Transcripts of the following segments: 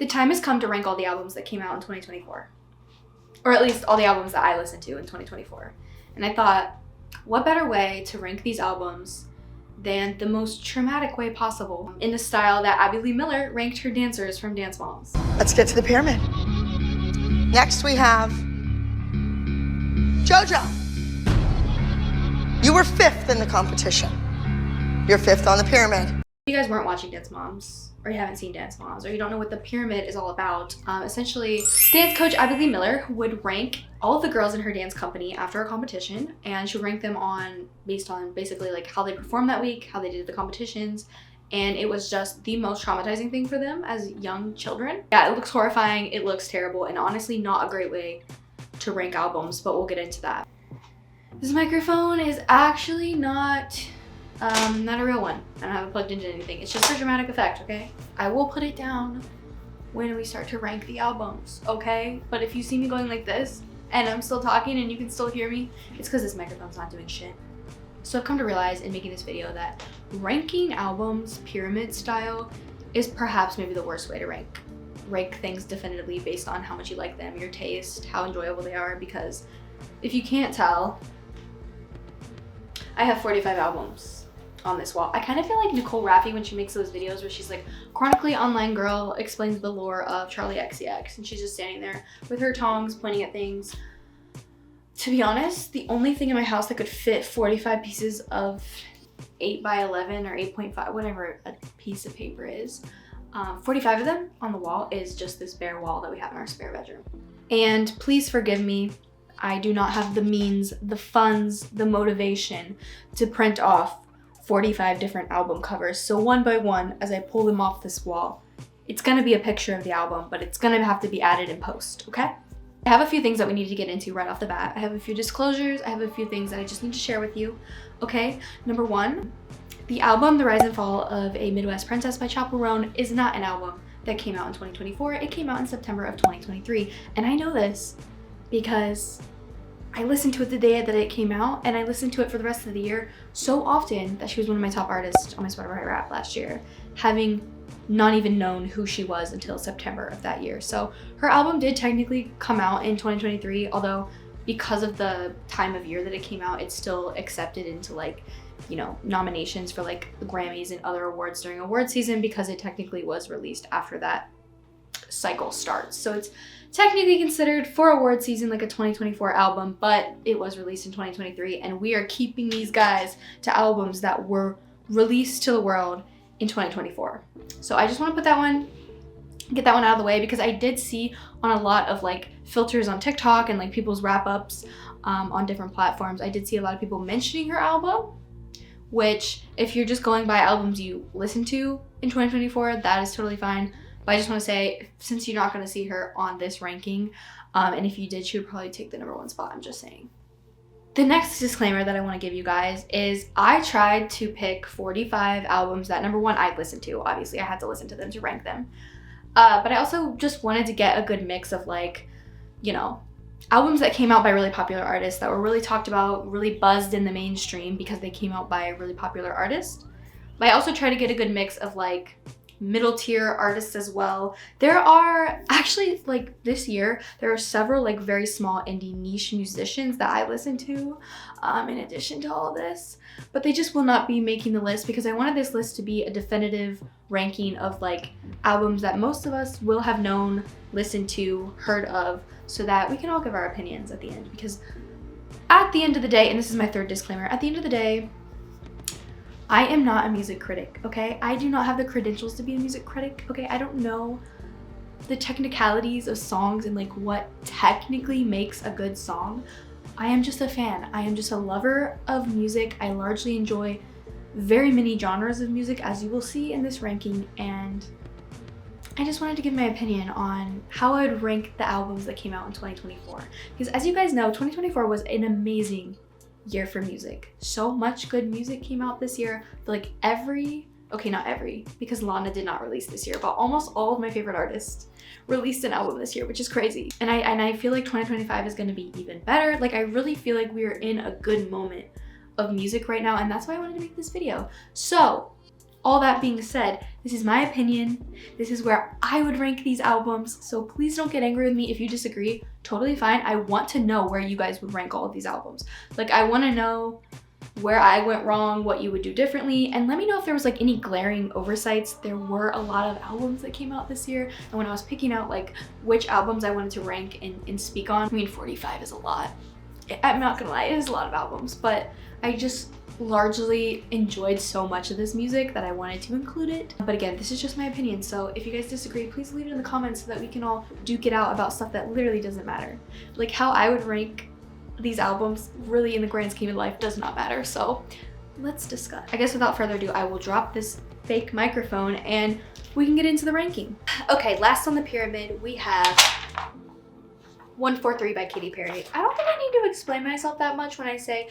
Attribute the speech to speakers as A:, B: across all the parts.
A: The time has come to rank all the albums that came out in 2024. Or at least all the albums that I listened to in 2024. And I thought, what better way to rank these albums than the most traumatic way possible, in the style that Abby Lee Miller ranked her dancers from Dance Moms.
B: Let's get to the pyramid. Next we have JoJo. You were 5th in the competition. You're 5th on the pyramid.
A: If you guys weren't watching Dance Moms, or you haven't seen Dance Moms, or you don't know what the pyramid is all about, essentially, dance coach Abby Lee Miller would rank all of the girls in her dance company after a competition, and she would rank them based on basically like how they performed that week, how they did the competitions, and it was just the most traumatizing thing for them as young children. Yeah, it looks horrifying, it looks terrible, and honestly not a great way to rank albums, but we'll get into that. This microphone is actually not a real one. I don't have it plugged into anything. It's just for dramatic effect, okay? I will put it down when we start to rank the albums, okay? But if you see me going like this, and I'm still talking and you can still hear me, it's because this microphone's not doing shit. So I've come to realize in making this video that ranking albums pyramid style is perhaps maybe the worst way to rank things definitively based on how much you like them, your taste, how enjoyable they are, because if you can't tell, I have 45 albums on this wall. I kind of feel like Nicole Raffi when she makes those videos where she's like, chronically online girl explains the lore of Charlie XCX, and she's just standing there with her tongs pointing at things. To be honest, the only thing in my house that could fit 45 pieces of 8x11 or 8.5, whatever a piece of paper is, 45 of them on the wall is just this bare wall that we have in our spare bedroom. And please forgive me, I do not have the means, the funds, the motivation to print off 45 different album covers. So one by one, as I pull them off this wall, it's gonna be a picture of the album, but it's gonna have to be added in post, okay? I have a few things that we need to get into right off the bat. I have a few disclosures. I have a few things that I just need to share with you, okay? Number one, the album The Rise and Fall of a Midwest Princess by Chappell Roan is not an album that came out in 2024. It came out in September of 2023. And I know this because I listened to it the day that it came out, and I listened to it for the rest of the year so often that she was one of my top artists on my Spotify Rap last year, having not even known who she was until September of that year. So her album did technically come out in 2023, although because of the time of year that it came out, it's still accepted into like, you know, nominations for like the Grammys and other awards during award season because it technically was released after that cycle starts. So it's technically considered for award season like a 2024 album, but it was released in 2023, and we are keeping these guys to albums that were released to the world in 2024. So I just want to get that one out of the way, because I did see on a lot of like filters on TikTok and like people's wrap-ups on different platforms, I did see a lot of people mentioning her album, which if you're just going by albums you listen to in 2024, that is totally fine. But I just want to say, since you're not going to see her on this ranking, and if you did, she would probably take the #1 spot, I'm just saying. The next disclaimer that I want to give you guys is I tried to pick 45 albums that, number one, I listened to. Obviously, I had to listen to them to rank them. But I also just wanted to get a good mix of like, you know, albums that came out by really popular artists that were really talked about, really buzzed in the mainstream because they came out by a really popular artist. But I also try to get a good mix of like middle tier artists as well. There are actually, like this year, there are several like very small indie niche musicians that I listen to in addition to all of this, but they just will not be making the list because I wanted this list to be a definitive ranking of like albums that most of us will have known, listened to, heard of, so that we can all give our opinions at the end. Because at the end of the day, and this is my third disclaimer, at the end of the day, I am not a music critic, okay? I do not have the credentials to be a music critic, okay? I don't know the technicalities of songs and like what technically makes a good song. I am just a fan. I am just a lover of music. I largely enjoy very many genres of music, as you will see in this ranking, and I just wanted to give my opinion on how I would rank the albums that came out in 2024. Because as you guys know, 2024 was an amazing year for music. So much good music came out this year. Like not every, because Lana did not release this year, but almost all of my favorite artists released an album this year, which is crazy. And I feel like 2025 is gonna be even better. Like I really feel like we are in a good moment of music right now, and that's why I wanted to make this video. So all that being said, this is my opinion. This is where I would rank these albums. So please don't get angry with me if you disagree. Totally fine. I want to know where you guys would rank all of these albums. Like, I want to know where I went wrong, what you would do differently, and let me know if there was like any glaring oversights. There were a lot of albums that came out this year, and when I was picking out like which albums I wanted to rank and speak on, I mean 45 is a lot. I'm not gonna lie, it is a lot of albums, but I just largely enjoyed so much of this music that I wanted to include it. But again, this is just my opinion, so if you guys disagree, please leave it in the comments so that we can all duke it out about stuff that literally doesn't matter. Like how I would rank these albums really in the grand scheme of life does not matter, so let's discuss. I guess without further ado, I will drop this fake microphone and we can get into the ranking. Okay, last on the pyramid, we have 143 by Katy Perry. I don't think I need to explain myself that much when I say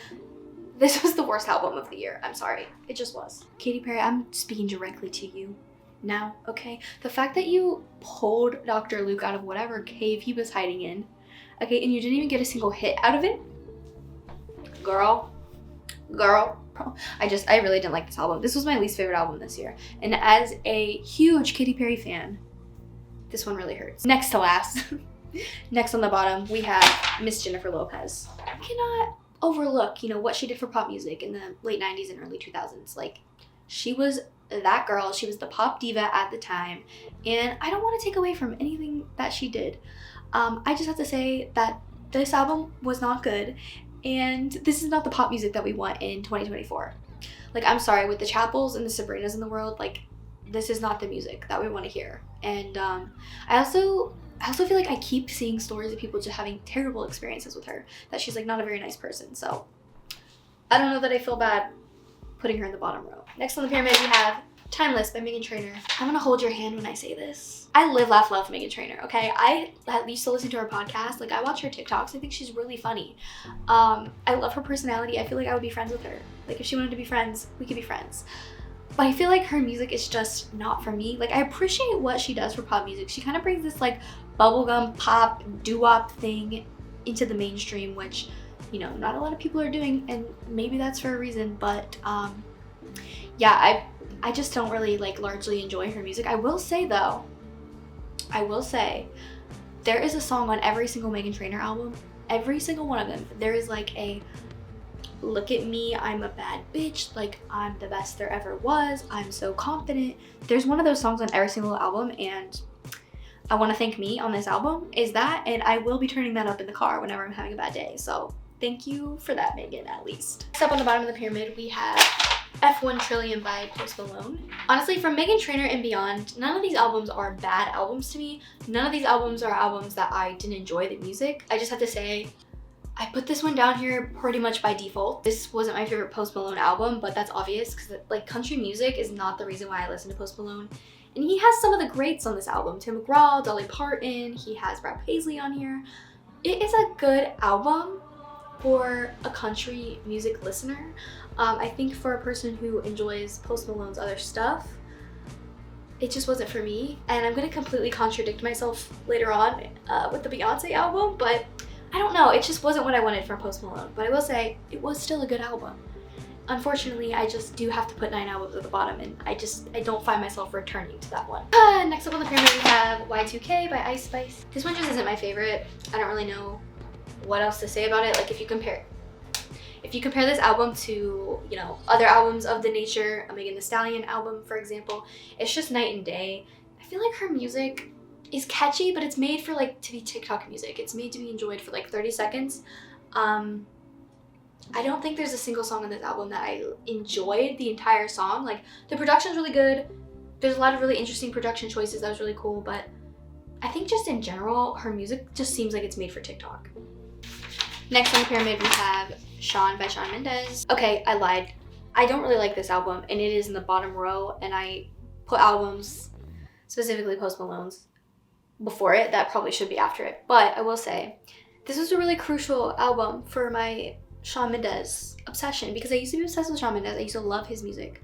A: this was the worst album of the year. I'm sorry, it just was. Katy Perry, I'm speaking directly to you now, okay? The fact that you pulled Dr. Luke out of whatever cave he was hiding in, okay, and you didn't even get a single hit out of it? Girl. I really didn't like this album. This was my least favorite album this year. And as a huge Katy Perry fan, this one really hurts. Next to last, next on the bottom, we have Miss Jennifer Lopez. I cannot overlook, you know, what she did for pop music in the late 90s and early 2000s. Like, she was that girl. She was the pop diva at the time. And I don't want to take away from anything that she did. I just have to say that this album was not good, and this is not the pop music that we want in 2024. Like, I'm sorry, with the Chapels and the Sabrinas in the world, like, this is not the music that we want to hear. And I also feel like I keep seeing stories of people just having terrible experiences with her, that she's like not a very nice person. So I don't know that I feel bad putting her in the bottom row. Next on the pyramid, we have Timeless by Meghan Trainor. I'm gonna hold your hand when I say this. I live, laugh, love Meghan Trainor, okay? I used to listen to her podcast. Like, I watch her TikToks. I think she's really funny. I love her personality. I feel like I would be friends with her. Like, if she wanted to be friends, we could be friends. But I feel like her music is just not for me. Like, I appreciate what she does for pop music. She kind of brings this, like, bubblegum pop doo-wop thing into the mainstream, which, you know, not a lot of people are doing, and maybe that's for a reason. But, yeah, I just don't really, like, largely enjoy her music. I will say, though, there is a song on every single Meghan Trainor album. Every single one of them. There is, like, a look at me, I'm a bad bitch, like, I'm the best there ever was, I'm so confident. There's one of those songs on every single album, and I Want to Thank Me on this album is that, and I will be turning that up in the car whenever I'm having a bad day. So thank you for that, Meghan, at least. Next up on the bottom of the pyramid, we have F1 Trillion by Post Malone. Honestly, from Meghan Trainor and beyond, none of these albums are bad albums to me. None of these albums are albums that I didn't enjoy the music. I just have to say, I put this one down here pretty much by default. This wasn't my favorite Post Malone album, but that's obvious because, like, country music is not the reason why I listen to Post Malone. And he has some of the greats on this album. Tim McGraw, Dolly Parton, he has Brad Paisley on here. It is a good album for a country music listener. I think for a person who enjoys Post Malone's other stuff, it just wasn't for me. And I'm gonna completely contradict myself later on with the Beyonce album, but I don't know, it just wasn't what I wanted from Post Malone. But I will say, it was still a good album. Unfortunately, I just do have to put 9 albums at the bottom, and I don't find myself returning to that one. Next up on the pyramid, we have Y2K by Ice Spice. This one just isn't my favorite. I don't really know what else to say about it. Like, if you compare this album to, you know, other albums of the nature, a Megan Thee Stallion album, for example, it's just night and day. I feel like her music is catchy, but it's made for, like, to be TikTok music. It's made to be enjoyed for like 30 seconds. I don't think there's a single song on this album that I enjoyed the entire song. Like, the production's really good. There's a lot of really interesting production choices that was really cool, but I think just in general, her music just seems like it's made for TikTok. Next on the pyramid, we have Shawn by Shawn Mendes. Okay, I lied. I don't really like this album, and it is in the bottom row, and I put albums, specifically Post Malone's, before it. That probably should be after it. But I will say, this was a really crucial album for my Shawn Mendes obsession, because I used to be obsessed with Shawn Mendes. I used to love his music.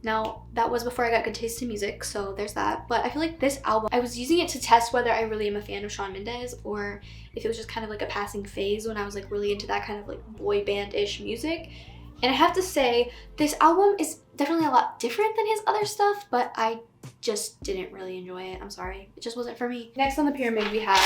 A: Now, that was before I got good taste in music, so there's that. But I feel like this album, I was using it to test whether I really am a fan of Shawn Mendes, or if it was just kind of like a passing phase when I was like really into that kind of like boy band-ish music. And I have to say, this album is definitely a lot different than his other stuff, but I just didn't really enjoy it. I'm sorry. It just wasn't for me. Next on the pyramid, we have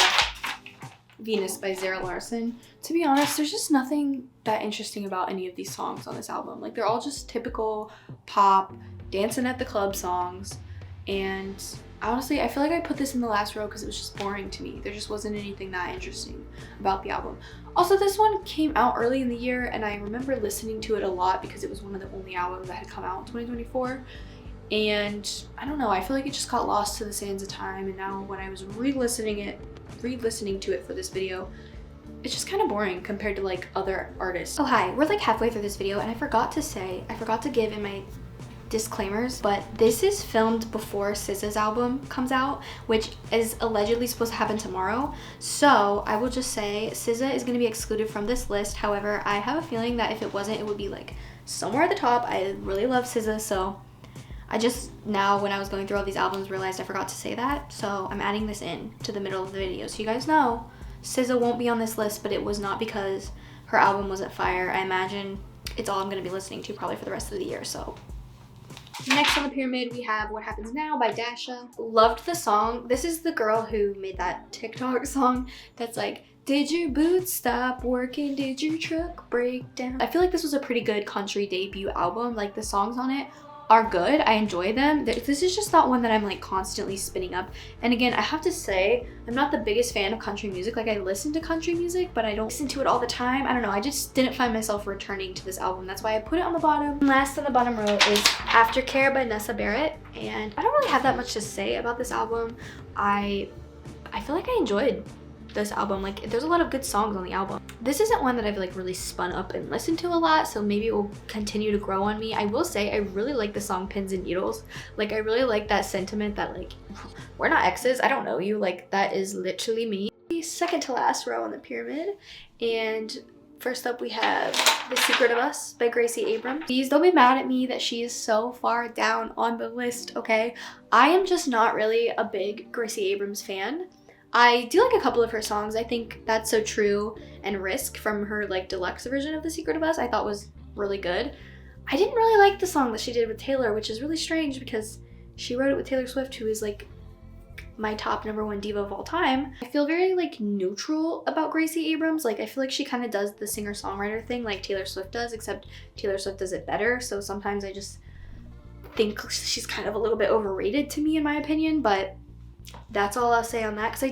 A: Venus by Zara Larsson. To be honest, there's just nothing that interesting about any of these songs on this album. Like, they're all just typical pop, dancing at the club songs. And honestly, I feel like I put this in the last row because it was just boring to me. There just wasn't anything that interesting about the album. Also, this one came out early in the year, and I remember listening to it a lot because it was one of the only albums that had come out in 2024. And I don't know, I feel like it just got lost to the sands of time, and now when I was re-listening to it for this video, it's just kind of boring compared to like other artists. Oh hi, we're like halfway through this video, and I forgot to give in my disclaimers, but this is filmed before SZA's album comes out, which is allegedly supposed to happen tomorrow. So I will just say SZA is going to be excluded from this list. However, I have a feeling that if it wasn't, it would be like somewhere at the top. I really love SZA, so I just now when I was going through all these albums realized I forgot to say that. So I'm adding this in to the middle of the video so you guys know SZA won't be on this list, but it was not because her album wasn't fire. I imagine it's all I'm going to be listening to probably for the rest of the year. So next on the pyramid, we have What Happens Now by Dasha. Loved the song. This is the girl who made that TikTok song that's like, did your boots stop working? Did your truck break down? I feel like this was a pretty good country debut album. Like, the songs on it are good. I enjoy them. This is just not one that I'm like constantly spinning up. And again, I have to say, I'm not the biggest fan of country music. Like, I listen to country music, but I don't listen to it all the time. I don't know. I just didn't find myself returning to this album. That's why I put it on the bottom. Last on the bottom row is Aftercare by Nessa Barrett. And I don't really have that much to say about this album. I feel like I enjoyed this album. Like, there's a lot of good songs on the album. This isn't one that I've like really spun up and listened to a lot, so maybe it will continue to grow on me. I will say I really like the song Pins and Needles. Like, I really like that sentiment that like, we're not exes, I don't know you. Like, that is literally me. Second to last row on the pyramid, and first up we have The Secret of Us by Gracie Abrams. Please don't be mad at me that she is so far down on the list, okay? I am just not really a big Gracie Abrams fan. I do like a couple of her songs. I think That's So True and Risk from her like deluxe version of The Secret of Us I thought was really good. I didn't really like the song that she did with Taylor, which is really strange because she wrote it with Taylor Swift, who is like my top #1 diva of all time. I feel very like neutral about Gracie Abrams. Like, I feel like she kind of does the singer-songwriter thing like Taylor Swift does, except Taylor Swift does it better. So sometimes I just think she's kind of a little bit overrated to me, in my opinion, but that's all I'll say on that, because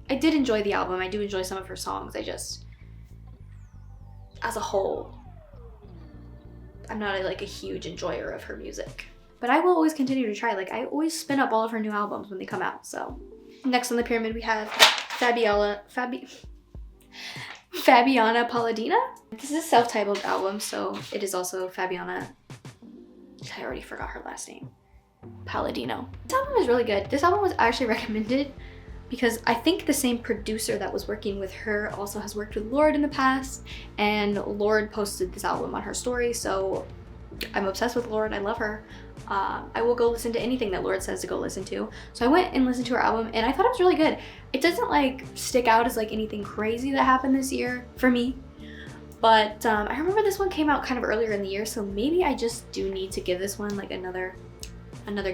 A: I did enjoy the album. I do enjoy some of her songs. I just, as a whole, I'm not like a huge enjoyer of her music. But I will always continue to try. Like, I always spin up all of her new albums when they come out, so. Next on the pyramid, we have Fabiana Palladina. This is a self-titled album, so it is also Fabiana. I already forgot her last name. Palladino. This album is really good. This album was actually recommended because I think the same producer that was working with her also has worked with Lorde in the past, and Lorde posted this album on her story, so I'm obsessed with Lorde. I love her. I will go listen to anything that Lorde says to go listen to. So I went and listened to her album, and I thought it was really good. It doesn't like stick out as like anything crazy that happened this year for me, but I remember this one came out kind of earlier in the year, so maybe I just do need to give this one like another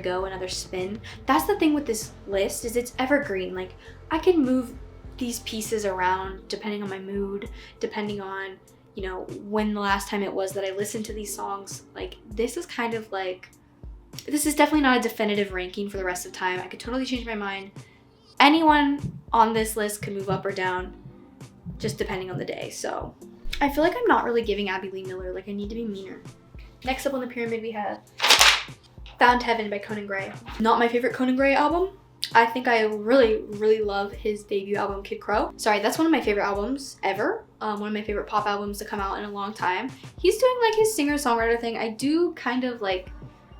A: go, another spin. That's the thing with this list, is it's evergreen. Like, I can move these pieces around depending on my mood, depending on, you know, when the last time it was that I listened to these songs. Like, this is kind of like, this is definitely not a definitive ranking for the rest of time. I could totally change my mind. Anyone on this list can move up or down just depending on the day. So I feel like I'm not really giving Abby Lee Miller. Like, I need to be meaner. Next up on the pyramid, we have Found Heaven by Conan Gray. Not my favorite Conan Gray album. I think I really love his debut album, Kid Crow. Sorry, that's one of my favorite albums ever. One of my favorite pop albums to come out in a long time. He's doing like his singer-songwriter thing. I do kind of like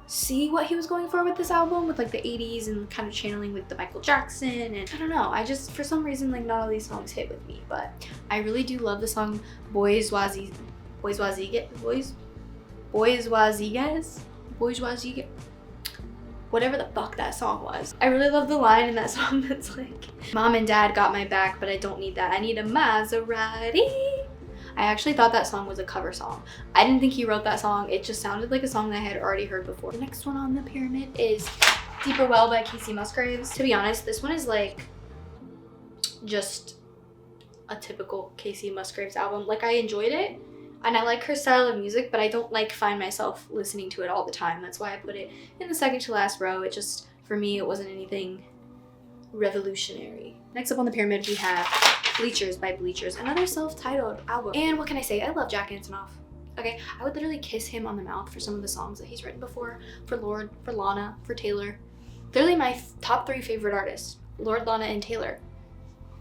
A: see what he was going for with this album, with like the 80s and kind of channeling with the Michael Jackson, and I don't know, I just, for some reason, like not all these songs hit with me, but I really do love the song Boys Wazigas, whatever the fuck that song was. I really love the line in that song that's like, Mom and Dad got my back, but I don't need that. I need a Maserati. I actually thought that song was a cover song. I didn't think he wrote that song. It just sounded like a song that I had already heard before. The next one on the pyramid is Deeper Well by Casey Musgraves. To be honest, this one is like just a typical Casey Musgraves album. Like, I enjoyed it and I like her style of music, but I don't like find myself listening to it all the time. That's why I put it in the second to last row. It just, for me, it wasn't anything revolutionary. Next up on the pyramid, we have Bleachers by Bleachers, another self-titled album. And what can I say? I love Jack Antonoff. Okay, I would literally kiss him on the mouth for some of the songs that he's written before, for Lorde, for Lana, for Taylor. Literally my top 3 favorite artists, Lorde, Lana, and Taylor.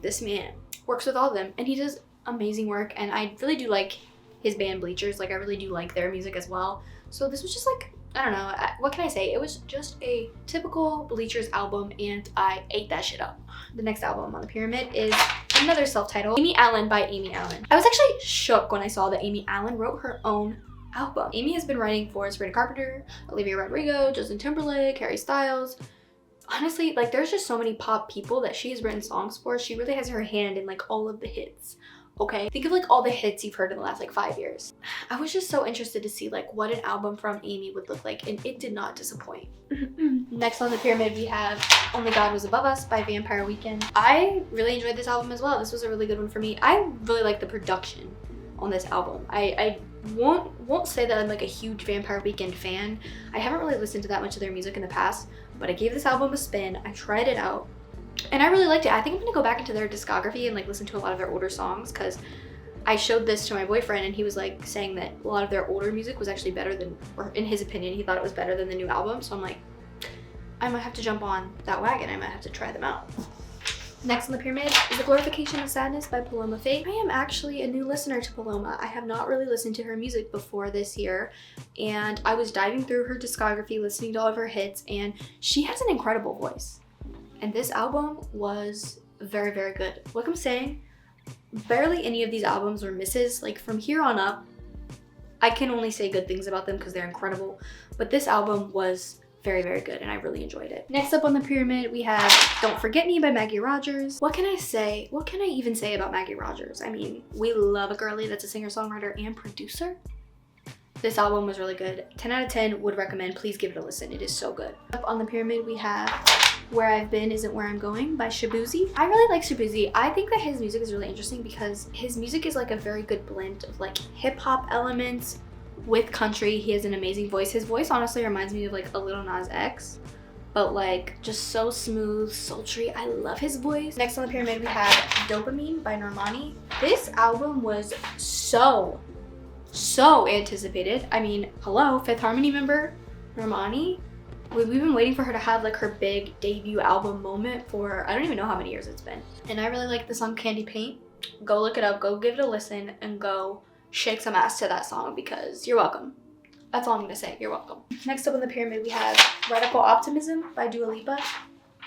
A: This man works with all of them, and he does amazing work, and I really do like his band Bleachers. Like, I really do like their music as well. So this was just like, I don't know, what can I say? It was just a typical Bleachers album, and I ate that shit up. The next album on the pyramid is another self-titled, Amy Allen by Amy Allen. I was actually shook when I saw that Amy Allen wrote her own album. Amy has been writing for Sabrina Carpenter, Olivia Rodrigo, Justin Timberlake, Harry Styles. Honestly, like, there's just so many pop people that she has written songs for. She really has her hand in like all of the hits. Okay, think of like all the hits you've heard in the last like 5 years. I was just so interested to see like what an album from Amy would look like, and it did not disappoint. Next on the pyramid, we have Only God Was Above Us by Vampire Weekend. I really enjoyed this album as well. This was a really good one for me. I really like the production on this album. I won't say that I'm like a huge Vampire Weekend fan. I haven't really listened to that much of their music in the past, but I gave this album a spin. I tried it out, and I really liked it. I think I'm gonna go back into their discography and like listen to a lot of their older songs, because I showed this to my boyfriend and he was like saying that a lot of their older music was actually better than, or in his opinion, he thought it was better than the new album. So I'm like, I might have to jump on that wagon. I might have to try them out. Next on the pyramid is The Glorification of Sadness by Paloma Faith. I am actually a new listener to Paloma. I have not really listened to her music before this year, and I was diving through her discography, listening to all of her hits, and she has an incredible voice. And this album was very, very good. Like I'm saying, barely any of these albums were misses. Like, from here on up, I can only say good things about them because they're incredible. But this album was very, very good, and I really enjoyed it. Next up on the pyramid, we have Don't Forget Me by Maggie Rogers. What can I say? What can I even say about Maggie Rogers? I mean, we love a girly that's a singer-songwriter and producer. This album was really good. 10 out of 10 would recommend. Please give it a listen. It is so good. Up on the pyramid, we have Where I've Been Isn't Where I'm Going by Shabzi. I really like Shabzi. I think that his music is really interesting because his music is like a very good blend of like hip-hop elements with country. He has an amazing voice. His voice honestly reminds me of like a Lil Nas X, but like just so smooth, sultry. I love his voice. Next on the pyramid, we have Dopamine by Normani. This album was so anticipated. I mean, hello, Fifth Harmony member Normani. We've been waiting for her to have like her big debut album moment for I don't even know how many years it's been. And I really like the song Candy Paint. Go look it up, go give it a listen, and go shake some ass to that song, because you're welcome. That's all I'm gonna say, you're welcome. Next up on the pyramid, we have Radical Optimism by Dua Lipa.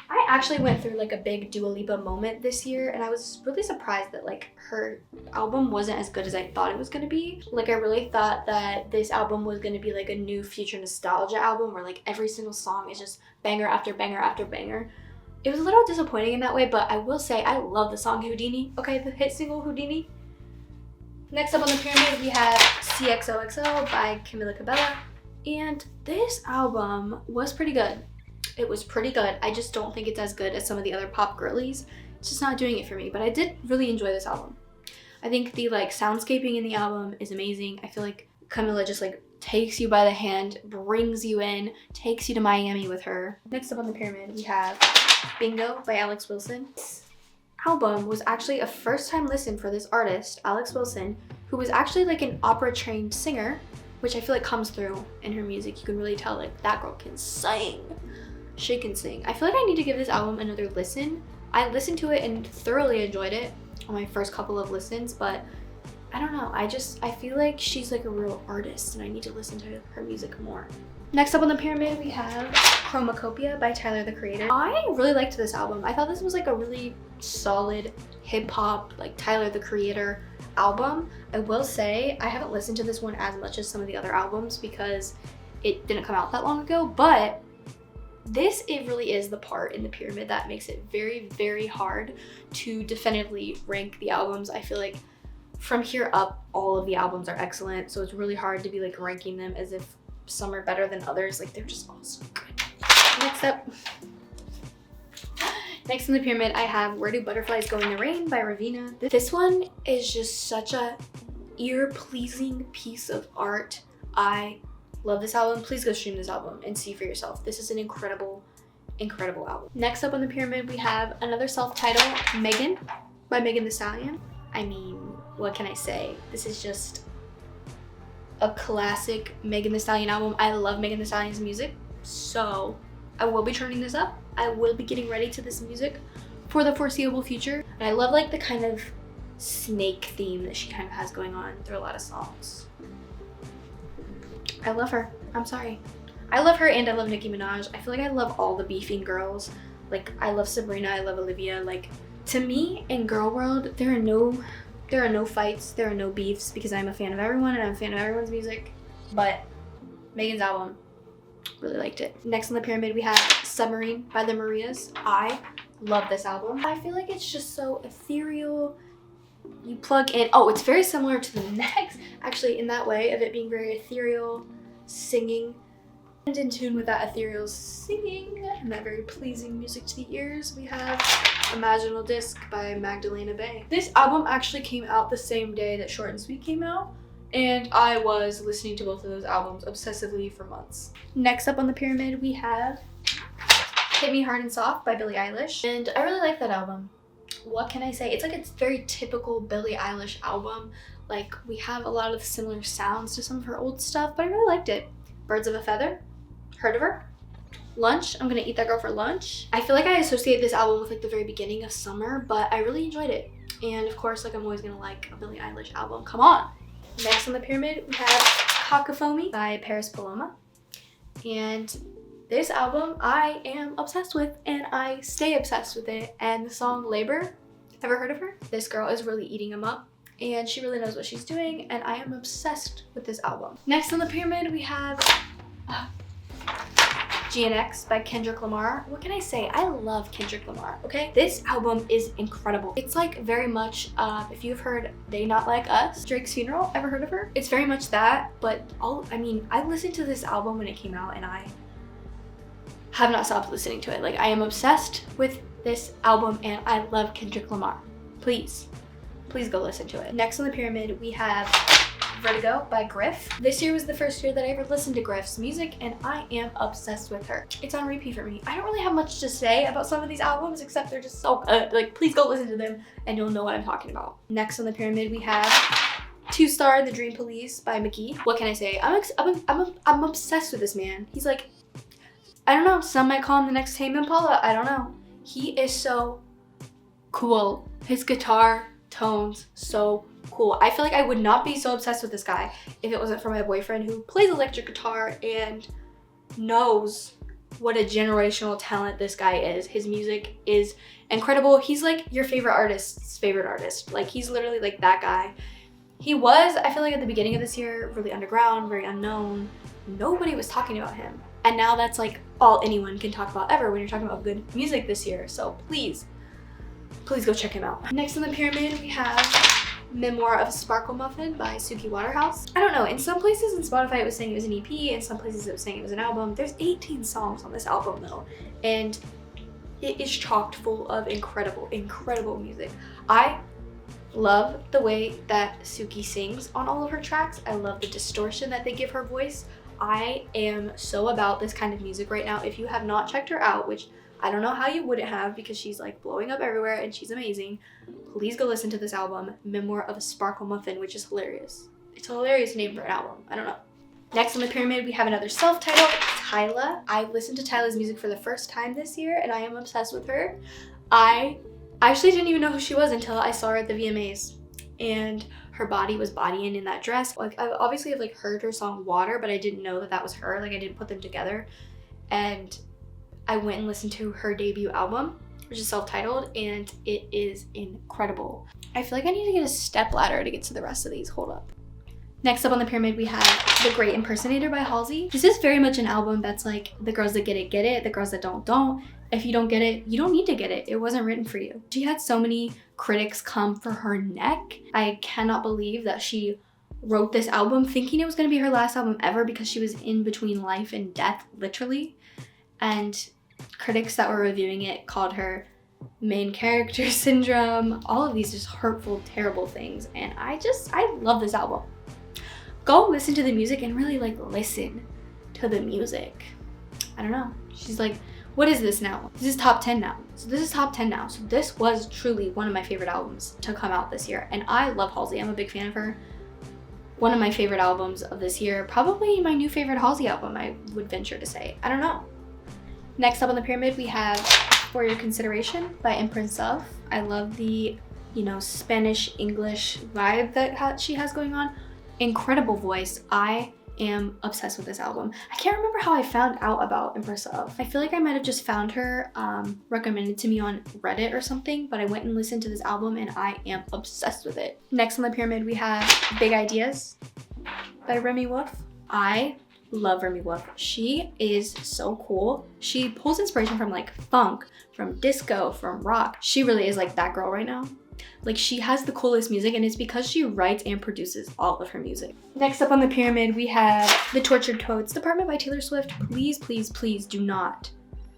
A: I actually went through like a big Dua Lipa moment this year, and I was really surprised that like her album wasn't as good as I thought it was gonna be. Like, I really thought that this album was gonna be like a new future nostalgia album where like every single song is just banger after banger after banger. It was a little disappointing in that way, but I will say I love the song Houdini. Okay, the hit single Houdini. Next up on the pyramid, we have CXOXO by Camila Cabello. And this album was pretty good. It was pretty good. I just don't think it's as good as some of the other pop girlies. It's just not doing it for me, but I did really enjoy this album. I think the like soundscaping in the album is amazing. I feel like Camila just like takes you by the hand, brings you in, takes you to Miami with her. Next up on the pyramid, we have Bingo by Alex Wilson. Album was actually a first time listen for this artist, Alex Wilson, who was actually like an opera trained singer, which I feel like comes through in her music. You can really tell like that girl can sing. She can sing. I feel like I need to give this album another listen. I listened to it and thoroughly enjoyed it on my first couple of listens, but I don't know. I feel like she's like a real artist and I need to listen to her music more. Next up on the pyramid, we have Chromacopia by Tyler, the Creator. I really liked this album. I thought this was like a really solid hip hop, like Tyler, the Creator album. I will say I haven't listened to this one as much as some of the other albums because it didn't come out that long ago, but it really is the part in the pyramid that makes it very, very hard to definitively rank the albums. I feel like From here up, all of the albums are excellent, so it's really hard to be like ranking them as if some are better than others. Like, they're just all so good. Next in the pyramid, I have Where Do Butterflies Go in the Rain by Ravina. This one is just such a ear-pleasing piece of art. I love this album. Please go stream this album and see for yourself. This is an incredible, incredible album. Next up on the pyramid, we have another self-titled, Megan by Megan Thee Stallion. I mean, what can I say? This is just a classic Megan Thee Stallion album. I love Megan Thee Stallion's music, so I will be turning this up. I will be getting ready to this music for the foreseeable future. And I love like the kind of snake theme that she kind of has going on through a lot of songs. I love her. I'm sorry. I love her and I love Nicki Minaj. I feel like I love all the beefing girls. Like, I love Sabrina, I love Olivia. Like, to me, in girl world, there are no fights, there are no beefs, because I'm a fan of everyone and I'm a fan of everyone's music. But Megan's album, really liked it. Next on the pyramid, we have Submarine by the Marias. I love this album. I feel like it's just so ethereal. You plug in, oh, it's very similar to the next, actually, in that way of it being very ethereal, singing, and in tune with that ethereal singing and that very pleasing music to the ears, we have Imaginal Disc by Magdalena Bay. This album actually came out the same day that Short and Sweet came out, and I was listening to both of those albums obsessively for months. Next up on the pyramid, we have Hit Me Hard and Soft by Billie Eilish, and I really like that album. What can I say? It's like it's very typical Billie Eilish album. Like, we have a lot of similar sounds to some of her old stuff, but I really liked it. Birds of a Feather, heard of her? Lunch, I'm gonna eat that girl for lunch. I feel like I associate this album with like the very beginning of summer, but I really enjoyed it. And of course, like, I'm always gonna like a Billie Eilish album, come on. Next on the pyramid, we have Cacophony by Paris Paloma. And this album I am obsessed with, and I stay obsessed with it. And the song Labor, ever heard of her? This girl is really eating them up, and she really knows what she's doing, and I am obsessed with this album. Next on the pyramid, we have GNX by Kendrick Lamar. What can I say? I love Kendrick Lamar, okay? This album is incredible. It's like very much, if you've heard They Not Like Us, Drake's Funeral, ever heard of her? It's very much that, but I listened to this album when it came out, and I have not stopped listening to it. Like, I am obsessed with this album, and I love Kendrick Lamar. Please go listen to it. Next on the pyramid, we have Vertigo by Griff. This year was the first year that I ever listened to Griff's music, and I am obsessed with her. It's on repeat for me. I don't really have much to say about some of these albums, except they're just so good. Like, please go listen to them, and you'll know what I'm talking about. Next on the pyramid, we have Two Star and the Dream Police by McGee. What can I say? I'm obsessed with this man. He's like, I don't know, some might call him the next Tame Impala, I don't know. He is so cool. His guitar tones, so cool. I feel like I would not be so obsessed with this guy if it wasn't for my boyfriend, who plays electric guitar and knows what a generational talent this guy is. His music is incredible. He's like your favorite artist's favorite artist. Like, he's literally like that guy. He was, I feel like at the beginning of this year, really underground, very unknown. Nobody was talking about him. And now that's like all anyone can talk about ever when you're talking about good music this year. So please go check him out. Next on the pyramid, we have Memoir of a Sparkle Muffin by Suki Waterhouse. I don't know, in some places in Spotify it was saying it was an EP, in some places it was saying it was an album. There's 18 songs on this album though, and it is chocked full of incredible, incredible music. I love the way that Suki sings on all of her tracks. I love the distortion that they give her voice. I am so about this kind of music right now. If you have not checked her out, which I don't know how you wouldn't have, because she's like blowing up everywhere and she's amazing, please go listen to this album, Memoir of a Sparkle Muffin, which is hilarious. It's a hilarious name for an album. I don't know. Next on the pyramid, we have another self-titled, Tyla. I listened to Tyla's music for the first time this year, and I am obsessed with her. I actually didn't even know who she was until I saw her at the VMAs, and her body was bodying in that dress. Like, I obviously have like heard her song Water, but I didn't know that that was her. Like, I didn't put them together. And I went and listened to her debut album, which is self-titled, and it is incredible. I feel like I need to get a stepladder to get to the rest of these. Hold up. Next up on the pyramid, we have The Great Impersonator by Halsey. This is very much an album that's like, the girls that get it, the girls that don't. If you don't get it, you don't need to get it. It wasn't written for you. She had so many critics come for her neck. I cannot believe that she wrote this album thinking it was going to be her last album ever because she was in between life and death, literally. And critics that were reviewing it called her main character syndrome, all of these just hurtful, terrible things. And I love this album. Go listen to the music and really like listen to the music. I don't know. She's like, what is this now? This is top 10 now. So this is top 10 now. So this was truly one of my favorite albums to come out this year. And I love Halsey. I'm a big fan of her. One of my favorite albums of this year. Probably my new favorite Halsey album, I would venture to say. I don't know. Next up on the pyramid, we have For Your Consideration by Imprint. I love the, Spanish-English vibe that she has going on. Incredible voice. I am obsessed with this album. I can't remember how I found out about Imprint. I feel like I might have just found her recommended to me on Reddit or something, but I went and listened to this album and I am obsessed with it. Next on the pyramid, we have Big Ideas by Remy Wolf. I love Remy Wolf. She is so cool. She pulls inspiration from like funk, from disco, from rock. She really is like that girl right now. Like, she has the coolest music, and it's because she writes and produces all of her music. Next up on the pyramid, we have The Tortured Toads Department by Taylor Swift. Please, please, please do not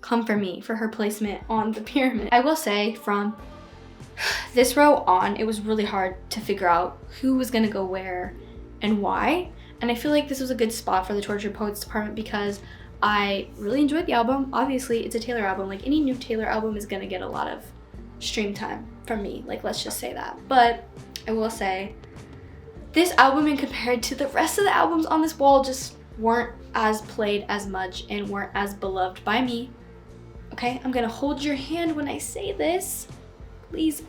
A: come for me for her placement on the pyramid. I will say, from this row on, it was really hard to figure out who was gonna go where and why. And I feel like this was a good spot for The Tortured Poets Department because I really enjoyed the album. Obviously, it's a Taylor album. Like, any new Taylor album is gonna get a lot of stream time from me, like, let's just say that. But I will say this album, and compared to the rest of the albums on this wall, just weren't as played as much and weren't as beloved by me. Okay, I'm gonna hold your hand when I say this. Please,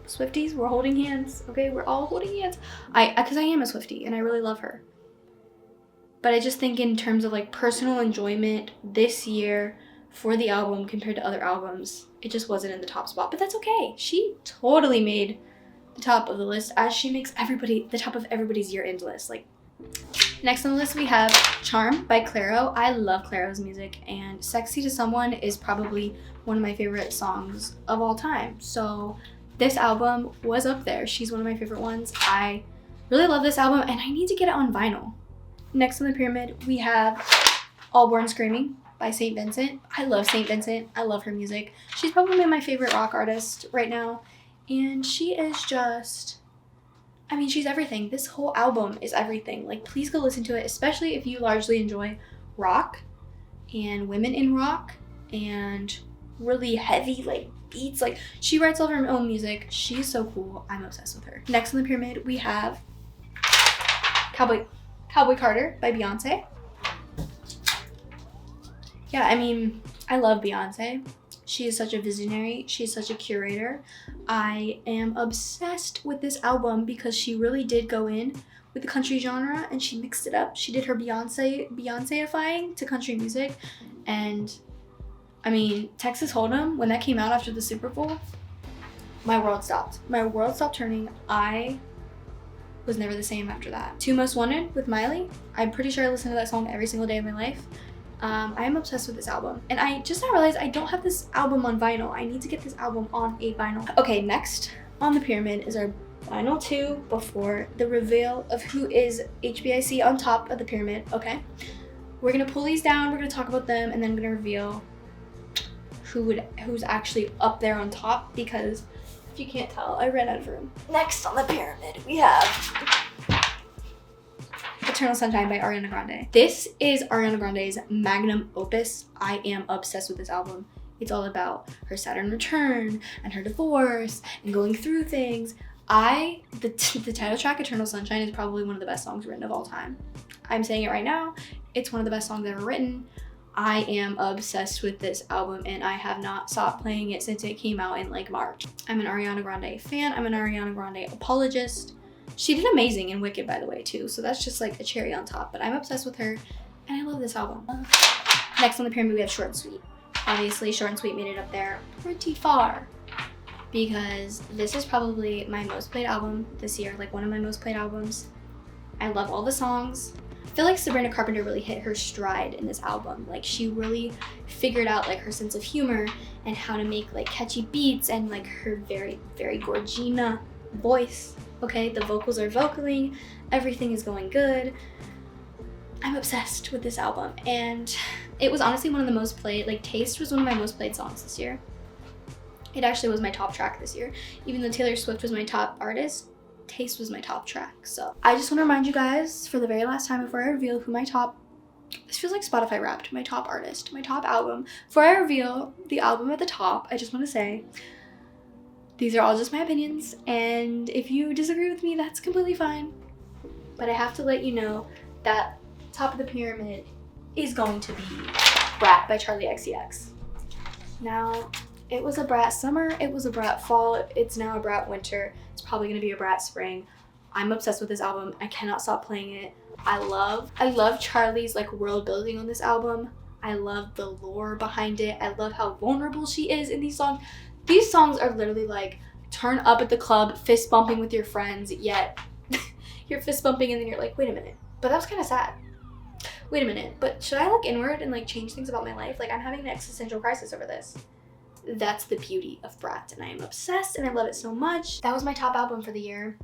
A: Swifties, we're holding hands. Okay, we're all holding hands. Because I am a Swiftie and I really love her. But I just think in terms of like personal enjoyment this year for the album compared to other albums, it just wasn't in the top spot, but that's okay. She totally made the top of the list, as she makes everybody the top of everybody's year-end list. Like, next on the list we have Charm by Claro. I love Claro's music, and Sexy to Someone is probably one of my favorite songs of all time. So this album was up there. She's one of my favorite ones. I really love this album, and I need to get it on vinyl. Next on the pyramid, we have All Born Screaming by St. Vincent. I love St. Vincent. I love her music. She's probably my favorite rock artist right now. And she is just, I mean, she's everything. This whole album is everything. Like, please go listen to it, especially if you largely enjoy rock and women in rock and really heavy, like, beats. Like, she writes all of her own music. She's so cool. I'm obsessed with her. Next on the pyramid, we have Cowboy Carter by Beyonce. Yeah, I mean, I love Beyonce. She is such a visionary. She's such a curator. I am obsessed with this album because she really did go in with the country genre and she mixed it up. She did her Beyonce-ifying to country music. And I mean, Texas Hold'em, when that came out after the Super Bowl, my world stopped. My world stopped turning. I was never the same after that. Two Most Wanted with Miley. I'm pretty sure I listen to that song every single day of my life. I am obsessed with this album. And I just now realized I don't have this album on vinyl. I need to get this album on a vinyl. Okay, next on the pyramid is our final two before the reveal of who is HBIC on top of the pyramid, okay? We're gonna pull these down, we're gonna talk about them, and then I'm gonna reveal who's actually up there on top, because if you can't tell, I ran out of room. Next on the pyramid, we have Eternal Sunshine by Ariana Grande. This is Ariana Grande's magnum opus. I am obsessed with this album. It's all about her Saturn return and her divorce and going through things. The title track, Eternal Sunshine, is probably one of the best songs written of all time. I'm saying it right now. It's one of the best songs ever written. I am obsessed with this album and I have not stopped playing it since it came out in like March. I'm an Ariana Grande fan. I'm an Ariana Grande apologist. She did amazing in Wicked, by the way, too. So that's just like a cherry on top. But I'm obsessed with her and I love this album. Next on the pyramid, we have Short and Sweet. Obviously, Short and Sweet made it up there pretty far because this is probably my most played album this year. Like, one of my most played albums. I love all the songs. feel like Sabrina Carpenter really hit her stride in this album. Like she really figured out like her sense of humor and how to make like catchy beats and like her very, very Gorgina voice. Okay, the vocals are vocaling, everything is going good. I'm obsessed with this album, and it was honestly one of the most played, like Taste was one of my most played songs this year. It actually was my top track this year. Even though Taylor Swift was my top artist, Taste was my top track. So I just want to remind you guys for the very last time before I reveal who my top, this feels like Spotify Wrapped, my top artist, my top album. Before I reveal the album at the top, I just want to say, these are all just my opinions, and if you disagree with me, that's completely fine. But I have to let you know that top of the pyramid is going to be Brat by Charli XCX. Now, it was a Brat summer, it was a Brat fall, it's now a Brat winter, it's probably gonna be a Brat spring. I'm obsessed with this album, I cannot stop playing it. I love Charli's like world building on this album. I love the lore behind it. I love how vulnerable she is in these songs. These songs are literally like turn up at the club, fist bumping with your friends, yet you're fist bumping and then you're like, wait a minute, but that was kind of sad. Wait a minute, but should I look inward and like change things about my life? Like I'm having an existential crisis over this. That's the beauty of Brat, and I am obsessed and I love it so much. That was my top album for the year.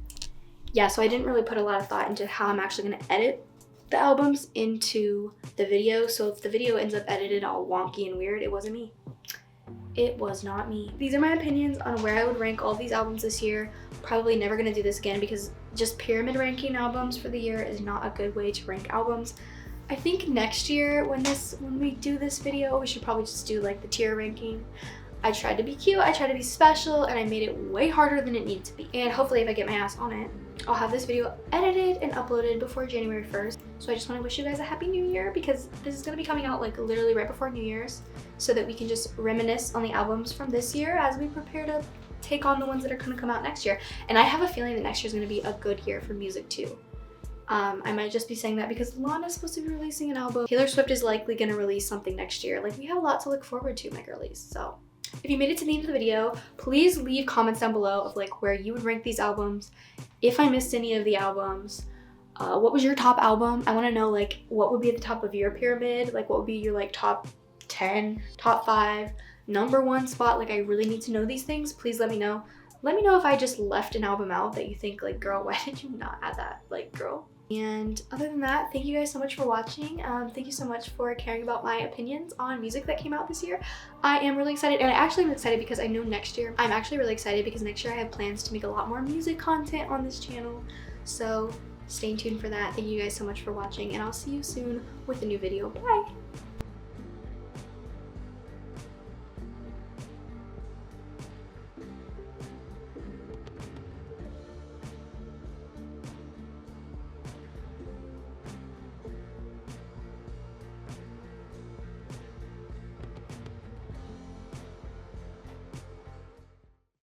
A: Yeah, so I didn't really put a lot of thought into how I'm actually gonna edit the albums into the video. So if the video ends up edited all wonky and weird, it wasn't me. It was not me. These are my opinions on where I would rank all these albums this year. Probably never gonna do this again because just pyramid ranking albums for the year is not a good way to rank albums. I think next year when we do this video, we should probably just do like the tier ranking. I tried to be cute, I tried to be special, and I made it way harder than it needed to be. And hopefully if I get my ass on it, I'll have this video edited and uploaded before January 1st. So I just want to wish you guys a happy new year because this is going to be coming out like literally right before New Year's so that we can just reminisce on the albums from this year as we prepare to take on the ones that are going to come out next year. And I have a feeling that next year is going to be a good year for music too. I might just be saying that because Lana's supposed to be releasing an album. Taylor Swift is likely going to release something next year. Like we have a lot to look forward to, my girlies. So if you made it to the end of the video, please leave comments down below of like where you would rank these albums. If I missed any of the albums, what was your top album? I want to know like what would be at the top of your pyramid, like what would be your like top 10, top 5, number 1 spot. Like I really need to know these things. Please let me know. Let me know if I just left an album out that you think like, girl, why did you not add that? Like, girl. And other than that, thank you guys so much for watching. Thank you so much for caring about my opinions on music that came out this year. I am really excited, and I actually am excited because I know next year, I'm actually really excited because next year I have plans to make a lot more music content on this channel. So stay tuned for that. Thank you guys so much for watching, and I'll see you soon with a new video. Bye!